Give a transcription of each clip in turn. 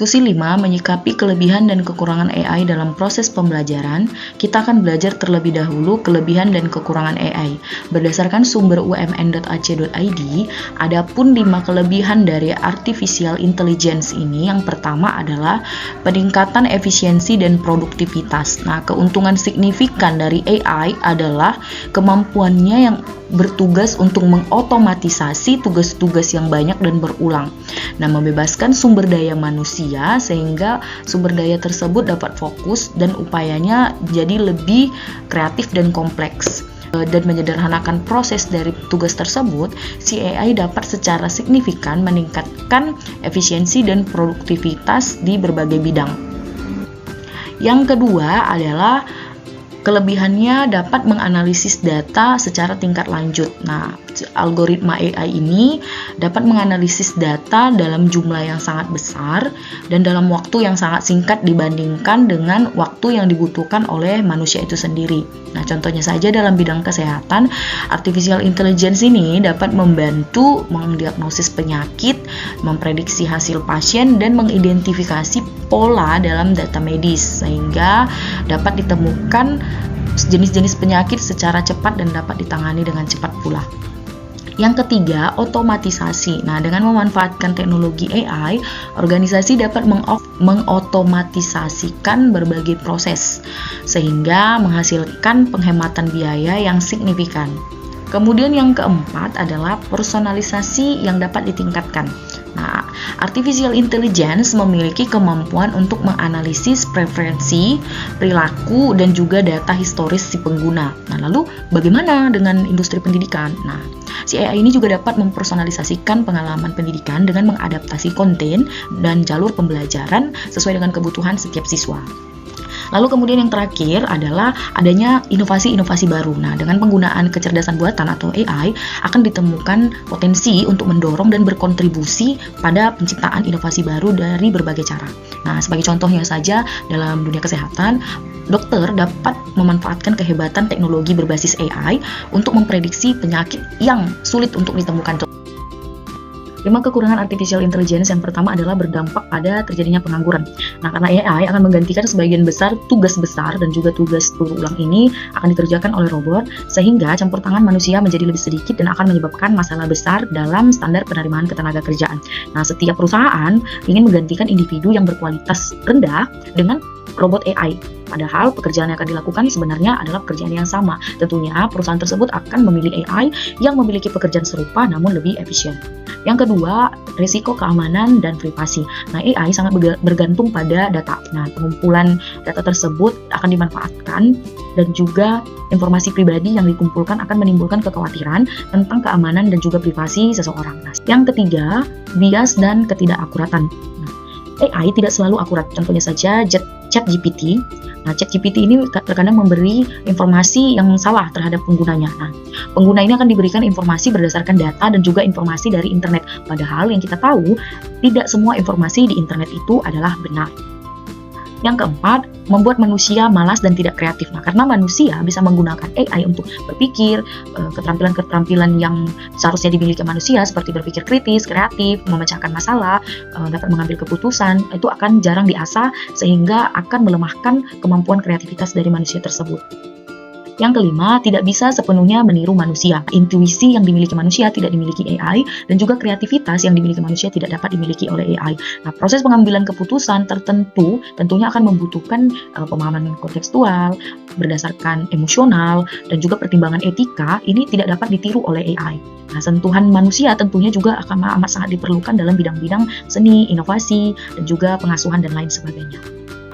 Diskusi 5, menyikapi kelebihan dan kekurangan AI dalam proses pembelajaran. Kita akan belajar terlebih dahulu kelebihan dan kekurangan AI. Berdasarkan sumber umn.ac.id, ada pun 5 kelebihan dari artificial intelligence ini. Yang pertama adalah peningkatan efisiensi dan produktivitas. Nah, keuntungan signifikan dari AI adalah kemampuannya yang bertugas untuk mengotomatisasi tugas-tugas yang banyak dan berulang. Nah, membebaskan sumber daya manusia sehingga sumber daya tersebut dapat fokus dan upayanya jadi lebih kreatif dan kompleks. Dan menyederhanakan proses dari tugas tersebut, si AI dapat secara signifikan meningkatkan efisiensi dan produktivitas di berbagai bidang. Yang kedua adalah kelebihannya dapat menganalisis data secara tingkat lanjut. Nah, algoritma AI ini dapat menganalisis data dalam jumlah yang sangat besar dan dalam waktu yang sangat singkat dibandingkan dengan waktu yang dibutuhkan oleh manusia itu sendiri. Nah, contohnya saja dalam bidang kesehatan, artificial intelligence ini dapat membantu mendiagnosis penyakit, memprediksi hasil pasien, dan mengidentifikasi pola dalam data medis sehingga dapat ditemukan jenis-jenis penyakit secara cepat dan dapat ditangani dengan cepat pula. Yang ketiga, otomatisasi. Nah, dengan memanfaatkan teknologi AI, organisasi dapat mengotomatisasikan berbagai proses sehingga menghasilkan penghematan biaya yang signifikan. Kemudian yang keempat adalah personalisasi yang dapat ditingkatkan. Nah, artificial intelligence memiliki kemampuan untuk menganalisis preferensi, perilaku, dan juga data historis si pengguna. Nah, lalu bagaimana dengan industri pendidikan? Nah, si AI ini juga dapat mempersonalisasikan pengalaman pendidikan dengan mengadaptasi konten dan jalur pembelajaran sesuai dengan kebutuhan setiap siswa. Lalu kemudian yang terakhir adalah adanya inovasi-inovasi baru. Nah, dengan penggunaan kecerdasan buatan atau AI akan ditemukan potensi untuk mendorong dan berkontribusi pada penciptaan inovasi baru dari berbagai cara. Nah, sebagai contohnya saja dalam dunia kesehatan, dokter dapat memanfaatkan kehebatan teknologi berbasis AI untuk memprediksi penyakit yang sulit untuk ditemukan. 5 kekurangan artificial intelligence yang pertama adalah berdampak pada terjadinya pengangguran. Nah, karena AI akan menggantikan sebagian besar tugas besar dan juga tugas berulang ini akan dikerjakan oleh robot, sehingga campur tangan manusia menjadi lebih sedikit dan akan menyebabkan masalah besar dalam standar penerimaan ketenaga kerjaan. Nah, setiap perusahaan ingin menggantikan individu yang berkualitas rendah dengan robot AI. Padahal pekerjaan yang akan dilakukan sebenarnya adalah pekerjaan yang sama. Tentunya perusahaan tersebut akan memilih AI yang memiliki pekerjaan serupa namun lebih efisien. Yang kedua, risiko keamanan dan privasi. Nah, AI sangat bergantung pada data. Nah, pengumpulan data tersebut akan dimanfaatkan dan juga informasi pribadi yang dikumpulkan akan menimbulkan kekhawatiran tentang keamanan dan juga privasi seseorang. Nah, yang ketiga, bias dan ketidakakuratan. Nah, AI tidak selalu akurat. Contohnya saja ChatGPT. Nah, ChatGPT ini terkadang memberi informasi yang salah terhadap penggunanya. Nah, pengguna ini akan diberikan informasi berdasarkan data dan juga informasi dari internet. Padahal yang kita tahu, tidak semua informasi di internet itu adalah benar. Yang keempat, membuat manusia malas dan tidak kreatif. Nah, karena manusia bisa menggunakan AI untuk berpikir, keterampilan-keterampilan yang seharusnya dimiliki manusia seperti berpikir kritis, kreatif, memecahkan masalah, dapat mengambil keputusan, itu akan jarang diasah sehingga akan melemahkan kemampuan kreativitas dari manusia tersebut. Yang kelima, tidak bisa sepenuhnya meniru manusia. Intuisi yang dimiliki manusia tidak dimiliki AI, dan juga kreativitas yang dimiliki manusia tidak dapat dimiliki oleh AI. Nah, proses pengambilan keputusan tertentu tentunya akan membutuhkan pemahaman kontekstual, berdasarkan emosional, dan juga pertimbangan etika, ini tidak dapat ditiru oleh AI. Nah, sentuhan manusia tentunya juga akan amat sangat diperlukan dalam bidang-bidang seni, inovasi, dan juga pengasuhan dan lain sebagainya.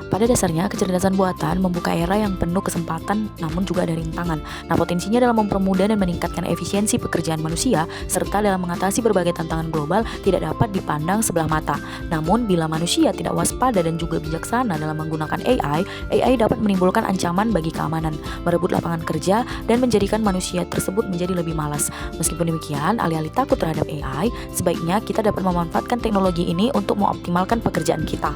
Pada dasarnya, kecerdasan buatan membuka era yang penuh kesempatan namun juga ada rintangan. Nah, potensinya dalam mempermudah dan meningkatkan efisiensi pekerjaan manusia serta dalam mengatasi berbagai tantangan global tidak dapat dipandang sebelah mata. Namun, bila manusia tidak waspada dan juga bijaksana dalam menggunakan AI dapat menimbulkan ancaman bagi keamanan, merebut lapangan kerja, dan menjadikan manusia tersebut menjadi lebih malas. Meskipun demikian, alih-alih takut terhadap AI, sebaiknya kita dapat memanfaatkan teknologi ini untuk mengoptimalkan pekerjaan kita.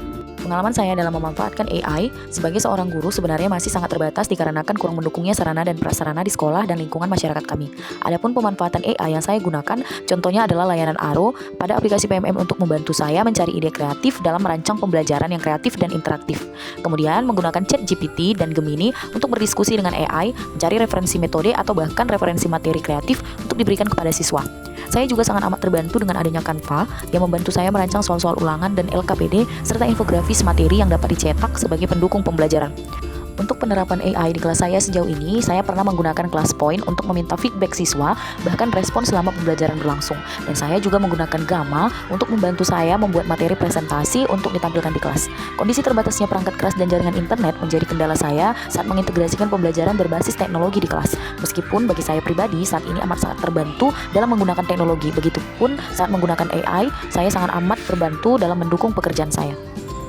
Pengalaman saya dalam memanfaatkan AI sebagai seorang guru sebenarnya masih sangat terbatas dikarenakan kurang mendukungnya sarana dan prasarana di sekolah dan lingkungan masyarakat kami. Adapun pemanfaatan AI yang saya gunakan, contohnya adalah layanan Aro pada aplikasi PMM untuk membantu saya mencari ide kreatif dalam merancang pembelajaran yang kreatif dan interaktif. Kemudian menggunakan ChatGPT dan Gemini untuk berdiskusi dengan AI, mencari referensi metode atau bahkan referensi materi kreatif untuk diberikan kepada siswa. Saya juga sangat amat terbantu dengan adanya Canva yang membantu saya merancang soal-soal ulangan dan LKPD serta infografis materi yang dapat dicetak sebagai pendukung pembelajaran. Untuk penerapan AI di kelas saya sejauh ini, saya pernah menggunakan ClassPoint untuk meminta feedback siswa, bahkan respon selama pembelajaran berlangsung. Dan saya juga menggunakan Gamma untuk membantu saya membuat materi presentasi untuk ditampilkan di kelas. Kondisi terbatasnya perangkat keras dan jaringan internet menjadi kendala saya saat mengintegrasikan pembelajaran berbasis teknologi di kelas. Meskipun bagi saya pribadi saat ini amat sangat terbantu dalam menggunakan teknologi. Begitupun saat menggunakan AI, saya sangat amat terbantu dalam mendukung pekerjaan saya.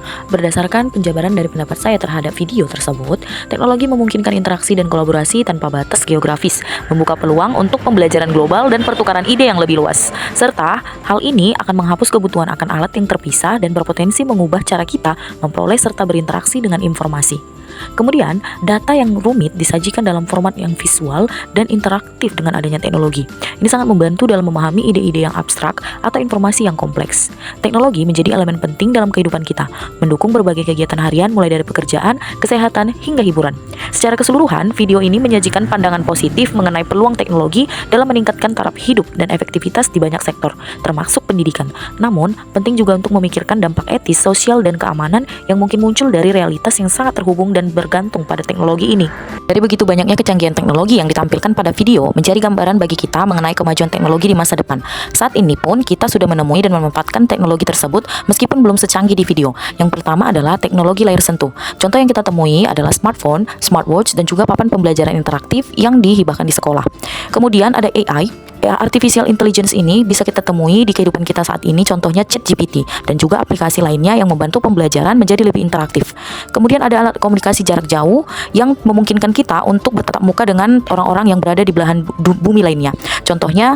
Berdasarkan penjabaran dari pendapat saya terhadap video tersebut, teknologi memungkinkan interaksi dan kolaborasi tanpa batas geografis, membuka peluang untuk pembelajaran global dan pertukaran ide yang lebih luas. Serta, hal ini akan menghapus kebutuhan akan alat yang terpisah dan berpotensi mengubah cara kita memperoleh serta berinteraksi dengan informasi. Kemudian, data yang rumit disajikan dalam format yang visual dan interaktif dengan adanya teknologi. Ini sangat membantu dalam memahami ide-ide yang abstrak atau informasi yang kompleks. Teknologi menjadi elemen penting dalam kehidupan kita, mendukung berbagai kegiatan harian mulai dari pekerjaan, kesehatan, hingga hiburan. Secara keseluruhan, video ini menyajikan pandangan positif mengenai peluang teknologi dalam meningkatkan taraf hidup dan efektivitas di banyak sektor, termasuk pendidikan. Namun, penting juga untuk memikirkan dampak etis, sosial, dan keamanan yang mungkin muncul dari realitas yang sangat terhubung dan bergantung pada teknologi ini. Dari begitu banyaknya kecanggihan teknologi yang ditampilkan pada video, menjadi gambaran bagi kita mengenai kemajuan teknologi di masa depan. Saat ini pun kita sudah menemui dan memanfaatkan teknologi tersebut meskipun belum secanggih di video. Yang pertama adalah teknologi layar sentuh. Contoh yang kita temui adalah smartphone, smartwatch, dan juga papan pembelajaran interaktif yang dihibahkan di sekolah. Kemudian ada AI. Artificial Intelligence ini bisa kita temui di kehidupan kita saat ini, contohnya ChatGPT dan juga aplikasi lainnya yang membantu pembelajaran menjadi lebih interaktif. Kemudian ada alat komunikasi jarak jauh yang memungkinkan kita untuk bertatap muka dengan orang-orang yang berada di belahan bumi lainnya. Contohnya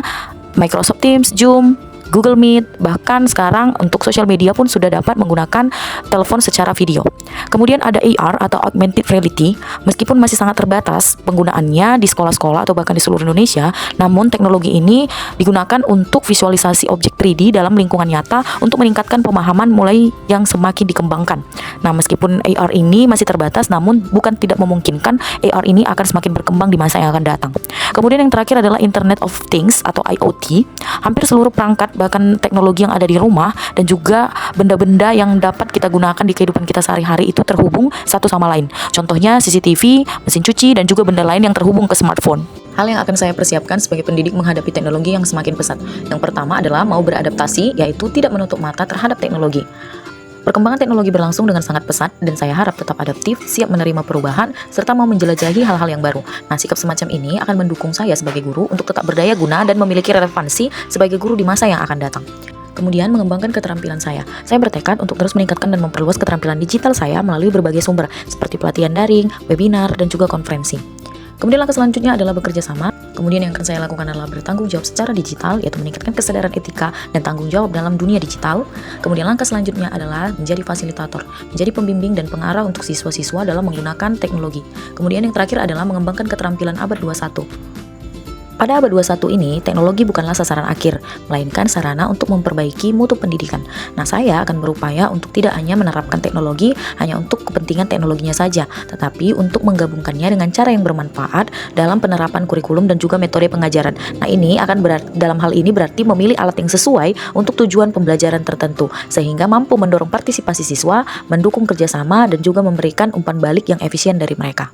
Microsoft Teams, Zoom, Google Meet, bahkan sekarang untuk sosial media pun sudah dapat menggunakan telepon secara video. Kemudian ada AR atau Augmented Reality, meskipun masih sangat terbatas penggunaannya di sekolah-sekolah atau bahkan di seluruh Indonesia, namun teknologi ini digunakan untuk visualisasi objek 3D dalam lingkungan nyata untuk meningkatkan pemahaman mulai yang semakin dikembangkan. Nah, meskipun AR ini masih terbatas, namun bukan tidak memungkinkan AR ini akan semakin berkembang di masa yang akan datang. Kemudian yang terakhir adalah Internet of Things atau IoT. Hampir seluruh perangkat bahkan teknologi yang ada di rumah dan juga benda-benda yang dapat kita gunakan di kehidupan kita sehari-hari itu terhubung satu sama lain. Contohnya CCTV, mesin cuci, dan juga benda lain yang terhubung ke smartphone. Hal yang akan saya persiapkan sebagai pendidik menghadapi teknologi yang semakin pesat. Yang pertama adalah mau beradaptasi, yaitu tidak menutup mata terhadap teknologi. Perkembangan teknologi berlangsung dengan sangat pesat dan saya harap tetap adaptif, siap menerima perubahan, serta mau menjelajahi hal-hal yang baru. Nah, sikap semacam ini akan mendukung saya sebagai guru untuk tetap berdaya guna dan memiliki relevansi sebagai guru di masa yang akan datang. Kemudian mengembangkan keterampilan saya. Saya bertekad untuk terus meningkatkan dan memperluas keterampilan digital saya melalui berbagai sumber, seperti pelatihan daring, webinar, dan juga konferensi. Kemudian langkah selanjutnya adalah bekerja sama. Kemudian yang akan saya lakukan adalah bertanggung jawab secara digital, yaitu meningkatkan kesadaran etika dan tanggung jawab dalam dunia digital. Kemudian langkah selanjutnya adalah menjadi fasilitator, menjadi pembimbing dan pengarah untuk siswa-siswa dalam menggunakan teknologi. Kemudian yang terakhir adalah mengembangkan keterampilan abad 21. Pada abad 21 ini, teknologi bukanlah sasaran akhir, melainkan sarana untuk memperbaiki mutu pendidikan. Nah, saya akan berupaya untuk tidak hanya menerapkan teknologi hanya untuk kepentingan teknologinya saja, tetapi untuk menggabungkannya dengan cara yang bermanfaat dalam penerapan kurikulum dan juga metode pengajaran. Nah, ini akan dalam hal ini berarti memilih alat yang sesuai untuk tujuan pembelajaran tertentu, sehingga mampu mendorong partisipasi siswa, mendukung kerjasama, dan juga memberikan umpan balik yang efisien dari mereka.